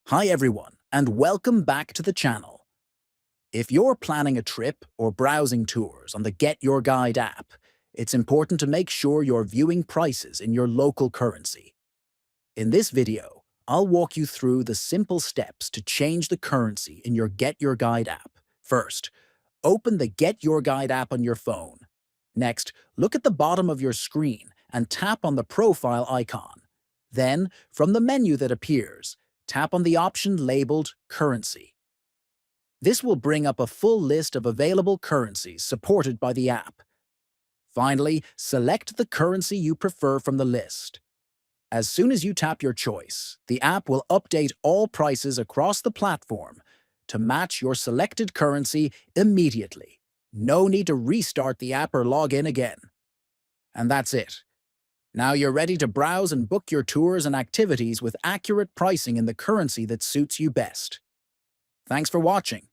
Hi everyone, and welcome back to the channel. If you're planning a trip or browsing tours on the Get Your Guide app, it's important to make sure you're viewing prices in your local currency. In this video, I'll walk you through the simple steps to change the currency in your Get Your Guide app. First, open the Get Your Guide app on your phone. Next, look at the bottom of your screen and tap on the profile icon. Then, from the menu that appears, tap on the option labeled Currency. This will bring up a full list of available currencies supported by the app. Finally, select the currency you prefer from the list. As soon as you tap your choice, the app will update all prices across the platform to match your selected currency immediately. No need to restart the app or log in again. And that's it. Now you're ready to browse and book your tours and activities with accurate pricing in the currency that suits you best. Thanks for watching.